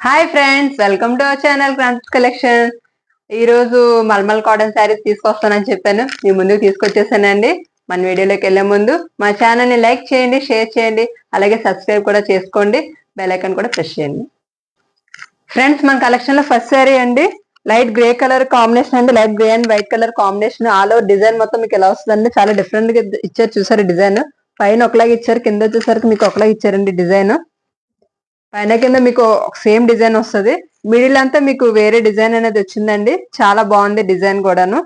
Hi friends, welcome to our channel craft collection. ఈ రోజు mulmul cotton saris తీసుకొస్తానని చెప్పాను, మీ ముందుకు తీసుకొచ్చేసానండి. మన వీడియోలోకి వెళ్లే ముందు మా ఛానల్ ని లైక్ చేయండి, షేర్ చేయండి, అలాగే సబ్స్క్రైబ్ కూడా చేసుకోండి, బెల్ ఐకాన్ కూడా ప్రెస్ చేయండి. ఫ్రెండ్స్, మన కలెక్షన్ లో ఫస్ట్ శారీ అండి, లైట్ గ్రే కలర్ కాంబినేషన్ అండి. Light grey and white colour combination. All over design మొత్తం మీకు ఎలా వస్తుందండి, చాలా డిఫరెంట్ గా ఇచ్చారు. చూసారు డిజైన్, పైన ఒకలాగా ఇచ్చారు, కింద వచ్చేసరికి మీకు ఒకలాగా ఇచ్చారండి డిజైన్. పైన కింద మీకు సేమ్ డిజైన్ వస్తుంది, మిడిల్ అంతా మీకు వేరే డిజైన్ అనేది వచ్చిందండి. చాలా బాగుంది డిజైన్ కూడాను.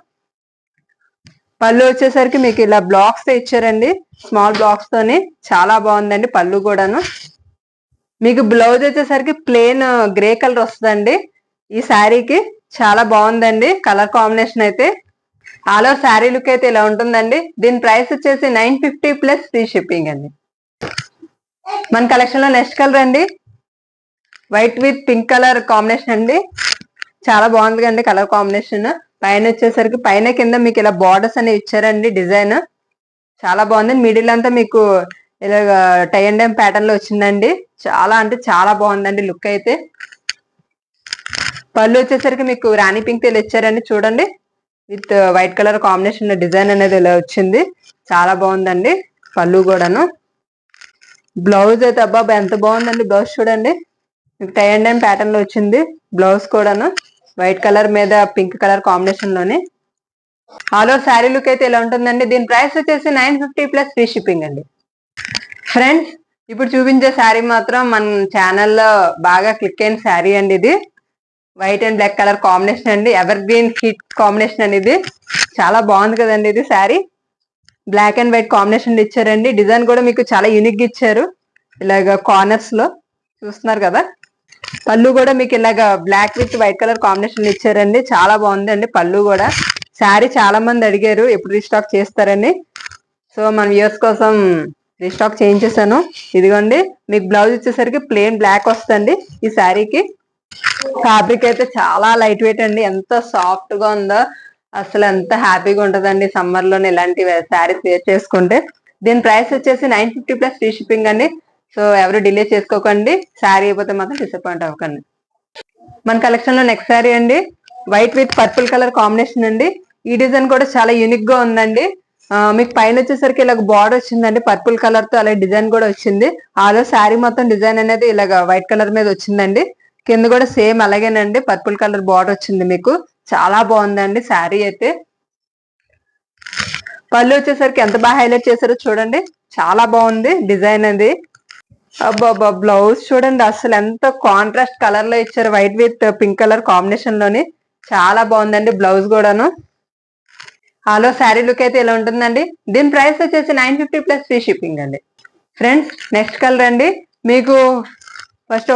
పళ్ళు వచ్చేసరికి మీకు ఇలా బ్లాక్స్ తో ఇచ్చారండి, స్మాల్ బ్లాక్స్ తోని. చాలా బాగుందండి పళ్ళు కూడాను. మీకు బ్లౌజ్ వచ్చేసరికి ప్లెయిన్ గ్రే కలర్ వస్తుందండి ఈ శారీకి. చాలా బాగుందండి కలర్ కాంబినేషన్ అయితే. ఆల్ ఓవర్ శారీ లుక్ అయితే ఇలా ఉంటుందండి. దీని ప్రైస్ వచ్చేసి 950 ప్లస్ ఫ్రీ షిప్పింగ్ అండి. మన కలెక్షన్ లో నెక్స్ట్ కలర్ అండి, white with pink colour combination అండి. చాలా బాగుంది అండి కలర్ కాంబినేషన్. పైన వచ్చేసరికి పైన కింద మీకు ఇలా బార్డర్స్ అనేవి ఇచ్చారండి డిజైన్. చాలా బాగుంది. మిడిల్ అంతా మీకు ఇలా టై అండ్ డైమ్ ప్యాటర్న్ లో వచ్చిందండి. చాలా అంటే చాలా బాగుందండి లుక్ అయితే. పళ్ళు వచ్చేసరికి మీకు రాణి పింక్ ఇలా ఇచ్చారండి, చూడండి, with white colour combination design అనేది ఇలా వచ్చింది. చాలా బాగుందండి పళ్ళు కూడాను. బ్లౌజ్ అయితే అబ్బా ఎంత బాగుందండి బ్లౌజ్, చూడండి, టై అండ్ డైమ్ ప్యాటర్న్ లో వచ్చింది బ్లౌజ్ కూడాను, వైట్ కలర్ మీద పింక్ కలర్ కాంబినేషన్ లోని. ఆల్ ఓవర్ శారీ లుక్ అయితే ఇలా ఉంటుందండి. దీని ప్రైస్ వచ్చేసి 950 ప్లస్ ఫ్రీ షిప్పింగ్ అండి. ఫ్రెండ్స్, ఇప్పుడు చూపించే శారీ మాత్రం మన ఛానల్లో బాగా క్లిక్ అయిన శారీ అండి. ఇది white and black colour combination అండి, ఎవర్ గ్రీన్ హిట్ కాంబినేషన్ అండి. ఇది చాలా బాగుంది కదండి. ఇది sari black and white combination ఇచ్చారండి. డిజైన్ కూడా మీకు చాలా యూనిక్ గా ఇచ్చారు, ఇలాగ కార్నర్స్ లో చూస్తున్నారు కదా. పళ్ళు కూడా మీకు ఇలాగా black with white colour combination ఇచ్చారండి. చాలా బాగుంది అండి పళ్ళు కూడా. శారీ చాలా మంది అడిగారు ఎప్పుడు రీస్టాక్ చేస్తారని, సో మన వ్యూవర్స్ కోసం రీస్టాక్ చేయించేసాను. ఇదిగోండి, మీకు బ్లౌజ్ వచ్చేసరికి ప్లెయిన్ బ్లాక్ వస్తుంది ఈ శారీకి. ఫ్యాబ్రిక్ అయితే చాలా లైట్ వెయిట్ అండి, ఎంత సాఫ్ట్ గా ఉందో, అసలు ఎంత హ్యాపీగా ఉంటుందండి సమ్మర్ లోనే ఇలాంటి శారీస్ వేర్ చేసుకుంటే. దీని ప్రైస్ వచ్చేసి 950 ప్లస్ ఫ్రీ షిప్పింగ్ అండి. సో ఎవరు డిలే చేసుకోకండి, శారీ అయిపోతే మాత్రం డిసప్పాయింట్ అవ్వకండి. మన కలెక్షన్ లో నెక్స్ట్ శారీ అండి, white with purple colour combination అండి. ఈ డిజైన్ కూడా చాలా యూనిక్ గా ఉందండి. మీకు పైన వచ్చేసరికి ఇలాగ బార్డర్ వచ్చిందండి పర్పుల్ కలర్ తో, అలాగే డిజైన్ కూడా వచ్చింది. ఆలో శారీ మొత్తం డిజైన్ అనేది ఇలాగ వైట్ కలర్ మీద వచ్చిందండి. కింద కూడా సేమ్ అలాగేనండి, పర్పుల్ కలర్ బార్డర్ వచ్చింది మీకు. చాలా బాగుందండి శారీ అయితే. పళ్ళు వచ్చేసరికి ఎంత బాగా హైలైట్ చేశారో చూడండి, చాలా బాగుంది డిజైన్ అది. అబ్బా బ్లౌజ్ చూడండి, అసలు ఎంత కాంట్రాస్ట్ కలర్ లో ఇచ్చారు, white with pink colour combination లోని. చాలా బాగుందండి బ్లౌజ్ కూడాను. హలో శారీ లుక్ అయితే ఇలా ఉంటుందండి. దీని ప్రైస్ వచ్చేసి 950 ప్లస్ ఫ్రీ షిప్పింగ్ అండి. ఫ్రెండ్స్, నెక్స్ట్ కలర్ అండి, మీకు ఫస్ట్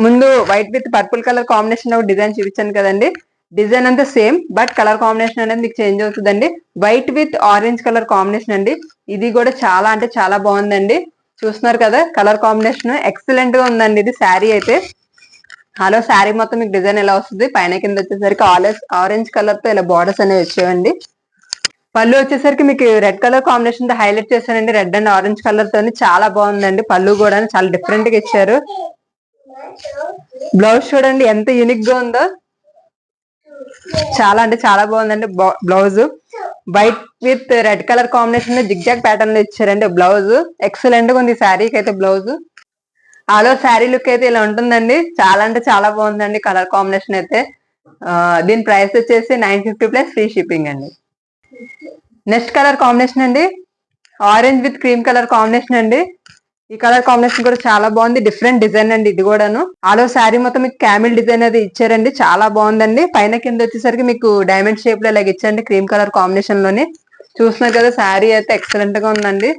ముందు white with purple colour combination లో డిజైన్ చూపించాను కదండి. డిజైన్ అంతా సేమ్, బట్ కలర్ కాంబినేషన్ అనేది మీకు చేంజ్ అవుతుందండి. White with orange colour combination అండి. ఇది కూడా చాలా అంటే చాలా బాగుందండి. చూస్తున్నారు కదా కలర్ కాంబినేషన్ ఎక్సలెంట్ గా ఉందండి ఇది శారీ అయితే. హలో శారీ మొత్తం మీకు డిజైన్ ఎలా వస్తుంది, పైన కింద వచ్చేసరికి ఆరెంజ్ కలర్ తో ఇలా బార్డర్స్ అనేవి వచ్చేవండి. పళ్ళు వచ్చేసరికి మీకు రెడ్ కలర్ కాంబినేషన్ తో హైలైట్ చేశానండి, రెడ్ అండ్ ఆరెంజ్ కలర్ తోని. చాలా బాగుందండి పళ్ళు కూడా, చాలా డిఫరెంట్ గా ఇచ్చారు. బ్లౌజ్ చూడండి ఎంత యూనిక్ గా ఉందో, చాలా అంటే చాలా బాగుందండి blouse. White with red colour combination zigzag pattern లో ఇచ్చారండి బ్లౌజ్. ఎక్సలెంట్ గా ఉంది శారీకి అయితే బ్లౌజ్. ఆలో శారీ లుక్ అయితే ఇలా ఉంటుందండి. చాలా అంటే చాలా బాగుందండి కలర్ కాంబినేషన్ అయితే. దీని ప్రైస్ వచ్చేసి 950 ప్లస్ ఫ్రీ షిప్పింగ్ అండి. నెక్స్ట్ కలర్ కాంబినేషన్ అండి, orange with cream colour combination అండి. ఈ కలర్ కాంబినేషన్ కూడా చాలా బాగుంది, డిఫరెంట్ డిజైన్ అండి ఇది కూడాను. ఆలో శారీ మొత్తం మీకు క్యామిల్ డిజైన్ అది ఇచ్చారండి, చాలా బాగుందండి. పైన కింద వచ్చేసరికి మీకు డైమండ్ షేప్ లో ఇలాగ ఇచ్చండి క్రీమ్ కలర్ కాంబినేషన్ లోని. చూస్తున్నారు కదా శారీ అయితే ఎక్సలెంట్ గా ఉందండి.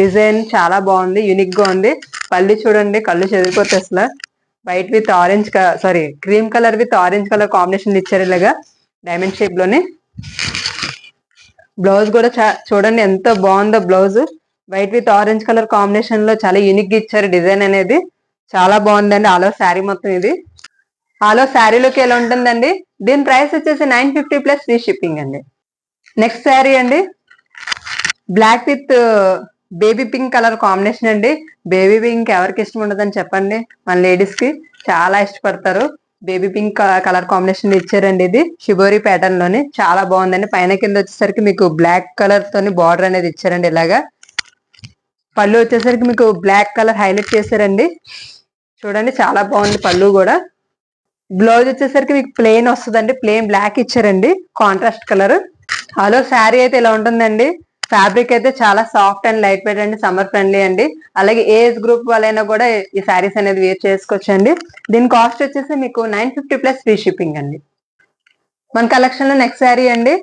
డిజైన్ చాలా బాగుంది, యూనిక్ గా ఉంది. పళ్ళు చూడండి, కళ్ళు చెదిరిపోతాయి అసలు. White with orange cream colour with orange colour combination ఇచ్చారు ఇలాగా డైమండ్ షేప్ లోని. బ్లౌజ్ కూడా చూడండి ఎంత బాగుందో blouse. White with orange colour combination లో చాలా యూనిక్ గా ఇచ్చారు డిజైన్ అనేది. చాలా బాగుందండి ఆల్ ఓవర్ శారీ మొత్తం ఇది. ఆల్ ఓవర్ శారీలోకి ఎలా ఉంటుందండి. దీని ప్రైస్ వచ్చేసి 950 ప్లస్ ఫ్రీ షిప్పింగ్ అండి. నెక్స్ట్ శారీ అండి, black with baby pink colour combination అండి. బేబీ పింక్ ఎవరికి ఇష్టం ఉండదని చెప్పండి, మన లేడీస్ కి చాలా ఇష్టపడతారు. బేబీ పింక్ కలర్ కాంబినేషన్ ఇచ్చారండి. ఇది షిబోరి ప్యాటర్న్ లోని చాలా బాగుందండి. పైన కింద వచ్చేసరికి మీకు బ్లాక్ కలర్ తోని బార్డర్ అనేది ఇచ్చారండి. ఇలాగా పళ్ళు వచ్చేసరికి మీకు బ్లాక్ కలర్ హైలైట్ చేశారండి. చూడండి చాలా బాగుంది పళ్ళు కూడా. బ్లౌజ్ వచ్చేసరికి మీకు ప్లెయిన్ వస్తుందండి, ప్లెయిన్ బ్లాక్ ఇచ్చారండి, కాంట్రాస్ట్ కలర్. హలో శారీ అయితే ఇలా ఉంటుందండి. ఫ్యాబ్రిక్ అయితే చాలా సాఫ్ట్ అండ్ లైట్ వెయిట్ అండి, సమ్మర్ ఫ్రెండ్లీ అండి. అలాగే ఏజ్ గ్రూప్ వాళ్ళైనా కూడా ఈ శారీస్ అనేది వేర్ చేసుకోవచ్చు అండి. దీని కాస్ట్ వచ్చేసి మీకు 950 ప్లస్ ఫ్రీ షిప్పింగ్ అండి. మన కలెక్షన్ లో నెక్స్ట్ శారీ అండి,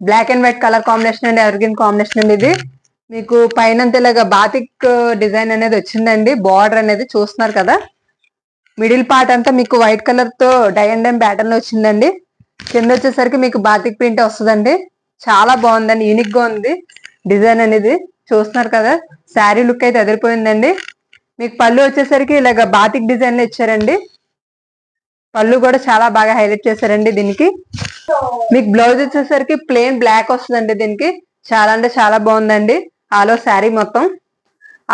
black and white colour combination అండి, ఎవర్గ్రీన్ కాంబినేషన్ అండి. ఇది మీకు పైన ఇలాగా బాతిక్ డిజైన్ అనేది వచ్చిందండి. బార్డర్ అనేది చూస్తున్నారు కదా, మిడిల్ పార్ట్ అంతా మీకు వైట్ కలర్ తో డై అండ్ డైమ్ ప్యాటర్న్ లో వచ్చిందండి. కింద వచ్చేసరికి మీకు బాతిక్ ప్రింట్ వస్తుందండి. చాలా బాగుందండి, యూనిక్ గా ఉంది డిజైన్ అనేది. చూస్తున్నారు కదా, శారీ లుక్ అయితే అదిరిపోయిందండి. మీకు పళ్ళు వచ్చేసరికి ఇలాగ బాతిక్ డిజైన్ లో ఇచ్చారండి. పళ్ళు కూడా చాలా బాగా హైలైట్ చేశారండి దీనికి. మీకు బ్లౌజ్ వచ్చేసరికి ప్లెయిన్ బ్లాక్ వస్తుందండి. దీనికి చాలా అంటే చాలా బాగుందండి. ఆలో శారీ మొత్తం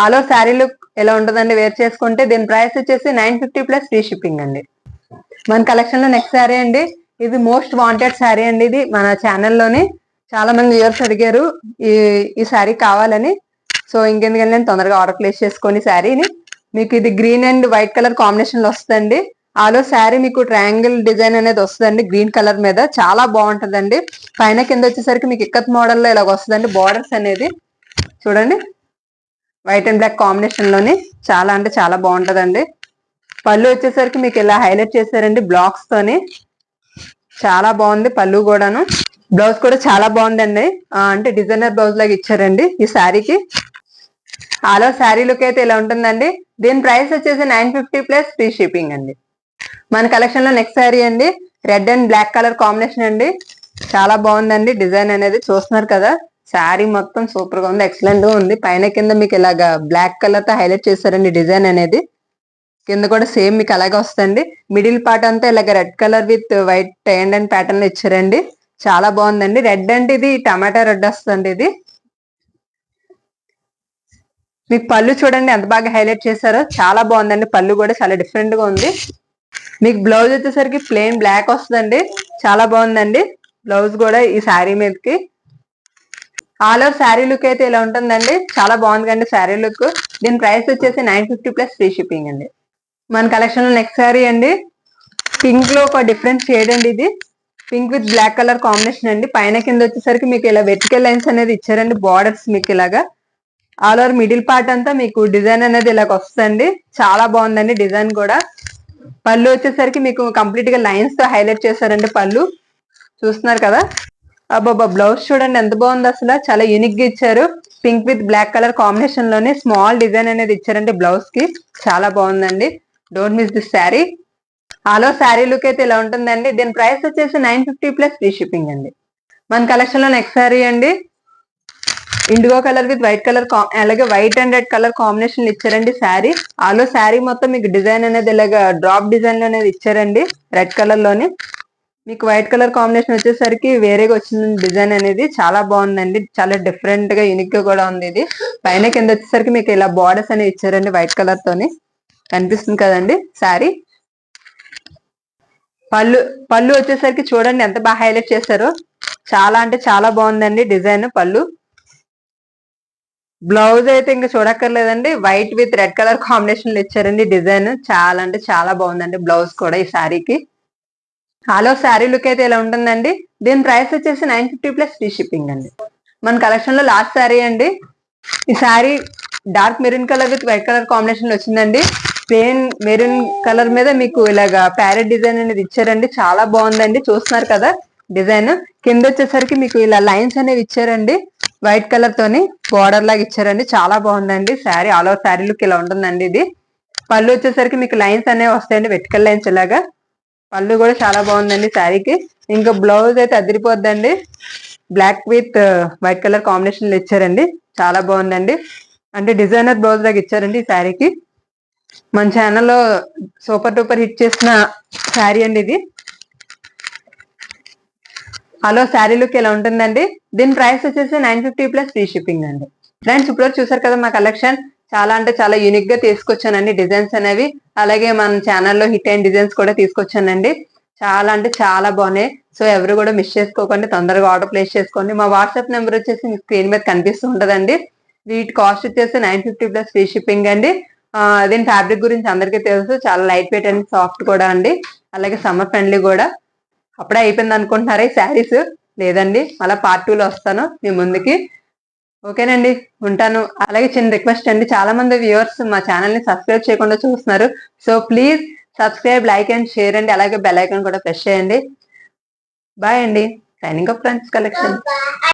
ఆలో శారీ లుక్ ఎలా ఉంటుందండి వేర్ చేసుకుంటే. దీని ప్రైస్ వచ్చేసి 950 ప్లస్ ఫ్రీ షిప్పింగ్ అండి. మన కలెక్షన్ లో నెక్స్ట్ శారీ అండి, ఇది మోస్ట్ వాంటెడ్ శారీ అండి. ఇది మన ఛానల్లోని చాలా మంది వ్యూవర్స్ అడిగారు ఈ శారీ కావాలని. సో ఇంకెందుకంటే నేను తొందరగా ఆర్డర్ ప్లేస్ చేసుకొని శారీని. మీకు ఇది green and white colour combination లో వస్తుందండి. ఆలో శారీ మీకు ట్రయాంగిల్ డిజైన్ అనేది వస్తుందండి గ్రీన్ కలర్ మీద, చాలా బాగుంటుందండి. పైన కింద వచ్చేసరికి మీకు ఇక్కత్ మోడల్ లో ఇలాగ వస్తుందండి బార్డర్స్ అనేది. చూడండి వైట్ అండ్ బ్లాక్ కాంబినేషన్ లోని చాలా అంటే చాలా బాగుంటదండి. పళ్ళు వచ్చేసరికి మీకు ఇలా హైలైట్ చేశారండి బ్లాక్స్ తోని, చాలా బాగుంది పళ్ళు కూడాను. బ్లౌజ్ కూడా చాలా బాగుందండి, అంటే డిజైనర్ బ్లౌజ్ లాగా ఇచ్చారండి ఈ శారీకి. ఆలో శారీ లుక్ అయితే ఇలా ఉంటుందండి. దీని ప్రైస్ వచ్చేసి 950 ప్లస్ ఫ్రీ షిప్పింగ్ అండి. మన కలెక్షన్ లో నెక్స్ట్ శారీ అండి, red and black colour combination అండి. చాలా బాగుందండి డిజైన్ అనేది. చూస్తున్నారు కదా, శారీ మొత్తం సూపర్ గా ఉంది, ఎక్సలెంట్ గా ఉంది. పైన కింద మీకు ఇలాగా బ్లాక్ కలర్ తో హైలైట్ చేశారండి డిజైన్ అనేది. కింద కూడా సేమ్ మీకు అలాగే వస్తుంది. మిడిల్ పార్ట్ అంతా ఇలాగ red colour with white టైండ్ and pattern లో ఇచ్చారండి. చాలా బాగుందండి. రెడ్ అంటే ఇది టమాటా రెడ్ వస్తుంది. ఇది మీకు పళ్ళు చూడండి ఎంత బాగా హైలైట్ చేశారో, చాలా బాగుందండి. పళ్ళు కూడా చాలా డిఫరెంట్ గా ఉంది. మీకు బ్లౌజ్ వచ్చేసరికి ప్లెయిన్ బ్లాక్ వస్తుందండి, చాలా బాగుందండి బ్లౌజ్ కూడా ఈ శారీ మీదకి. ఆల్ ఓవర్ శారీ లుక్ అయితే ఇలా ఉంటుందండి, చాలా బాగుంది అండి శారీ లుక్. దీని ప్రైస్ వచ్చేసి 950 ప్లస్ ఫ్రీ షిప్పింగ్ అండి. మన కలెక్షన్ లో నెక్స్ట్ శారీ అండి, పింక్ లో ఒక డిఫరెంట్ షేడ్ అండి. ఇది pink with black colour combination అండి. పైన కింద వచ్చేసరికి మీకు ఇలా వెర్టికల్ లైన్స్ అనేది ఇచ్చారండి, బార్డర్స్ మీకు ఇలాగా. ఆల్ ఓవర్ మిడిల్ పార్ట్ అంతా మీకు డిజైన్ అనేది ఇలాగ వస్తుందండి, చాలా బాగుందండి డిజైన్ కూడా. పళ్ళు వచ్చేసరికి మీకు కంప్లీట్ గా లైన్స్ తో హైలైట్ చేశారండి పళ్ళు. చూస్తున్నారు కదా, అబ్బాబా బ్లౌజ్ చూడండి ఎంత బాగుంది అసలు, చాలా యూనిక్ గా ఇచ్చారు. Pink with black colour combination లోనే స్మాల్ డిజైన్ అనేది ఇచ్చారండి బ్లౌజ్ కి, చాలా బాగుందండి. Don't miss this sari. ఆలో శారీ లుక్ అయితే ఇలా ఉంటుందండి. దీని ప్రైస్ వచ్చేసి 950 ప్లస్ ఫ్రీ షిప్పింగ్ అండి. మన కలెక్షన్ లో నెక్స్ట్ శారీ అండి, indigo colour with white colour అలాగే white and red colour combination ఇచ్చారండి శారీ. ఆలో శారీ మొత్తం మీకు డిజైన్ అనేది ఇలాగా డ్రాప్ డిజైన్ లో అనేది ఇచ్చారండి రెడ్ కలర్ లోని. మీకు వైట్ కలర్ కాంబినేషన్ వచ్చేసరికి వేరేగా వచ్చింది డిజైన్ అనేది, చాలా బాగుందండి. చాలా డిఫరెంట్ గా యూనిక్ గా కూడా ఉంది ఇది. పైన కింద వచ్చేసరికి మీకు ఇలా బార్డర్స్ అనేవి ఇచ్చారండి వైట్ కలర్ తోని, కనిపిస్తుంది కదండి శారీ. పళ్ళు పళ్ళు వచ్చేసరికి చూడండి ఎంత బాగా హైలైట్ చేశారో, చాలా అంటే చాలా బాగుందండి డిజైన్ పళ్ళు. బ్లౌజ్ అయితే ఇంకా చూడక్కర్లేదండి, white with red colour combination లో ఇచ్చారండి డిజైన్, చాలా అంటే చాలా బాగుందండి బ్లౌజ్ కూడా ఈ శారీకి. హలో శారీ లుక్ అయితే ఇలా ఉంటుందండి. దీని ప్రైస్ వచ్చేసి 950 ప్లస్ ఫ్రీ షిప్పింగ్ అండి. మన కలెక్షన్ లో లాస్ట్ శారీ అండి, ఈ sari dark maroon colour with white colour combination లో వచ్చిందండి. ప్లెయిన్ మెరూన్ కలర్ మీద మీకు ఇలాగా ప్యారెట్ డిజైన్ అనేది ఇచ్చారండి, చాలా బాగుందండి. చూస్తున్నారు కదా డిజైన్. కింద వచ్చేసరికి మీకు ఇలా లైన్స్ అనేవి ఇచ్చారండి వైట్ కలర్ తోని, బోర్డర్ లాగా ఇచ్చారండి, చాలా బాగుందండి sari. All over sari look ఇలా ఉంటుందండి. ఇది పళ్ళు వచ్చేసరికి మీకు లైన్స్ అనేవి వస్తాయండి, వెర్టికల్ లైన్స్ ఇలాగా. పళ్ళు కూడా చాలా బాగుందండి శారీకి. ఇంకా బ్లౌజ్ అయితే అదిరిపోద్దండి, black with white colour combination లో ఇచ్చారండి, చాలా బాగుందండి. అంటే డిజైనర్ బ్లౌజ్ లాగా ఇచ్చారండి ఈ శారీకి. మన ఛానల్లో సూపర్ డూపర్ హిట్ చేసిన శారీ అండి ఇది. హలో శారీ లుక్ ఇలా ఉంటుందండి. దీని ప్రైస్ వచ్చేసి 950 ప్లస్ ఫ్రీ షిప్పింగ్ అండి. ఫ్రెండ్స్ ఇప్పుడు చూసారు కదా మా కలెక్షన్ చాలా అంటే చాలా యూనిక్ గా తీసుకొచ్చానండి డిజైన్స్ అనేవి. అలాగే మన ఛానల్లో హిట్ అయిన డిజైన్స్ కూడా తీసుకొచ్చానండి. చాలా అంటే చాలా బాగున్నాయి. సో ఎవరు కూడా మిస్ చేసుకోకండి, తొందరగా ఆర్డర్ ప్లేస్ చేసుకోండి. మా వాట్సాప్ నెంబర్ వచ్చేసి స్క్రీన్ మీద కనిపిస్తూ ఉంటదండి. వీటి కాస్ట్ వచ్చేసి 950 ప్లస్ ఫ్రీ షిప్పింగ్ అండి. దీని ఫ్యాబ్రిక్ గురించి అందరికీ తెలుసు, చాలా లైట్ వెయిట్ అండ్ సాఫ్ట్ కూడా అండి. అలాగే సమ్మర్ ఫ్రెండ్లీ కూడా. అప్పుడే అయిపోయింది అనుకుంటున్నారా ఈ శారీస్? లేదండి, మళ్ళీ పార్ట్ 2 లో వస్తాను మీ ముందుకి. ఓకేనండి, ఉంటాను. అలాగే చిన్న రిక్వెస్ట్ అండి, చాలా మంది వ్యూవర్స్ మా ఛానల్ ని సబ్స్క్రైబ్ చేయకుండా చూస్తున్నారు. So please subscribe, like and share అండి. అలాగే బెల్ ఐకాన్ కూడా ప్రెస్ చేయండి. బాయ్ అండి. Signing off friends collection.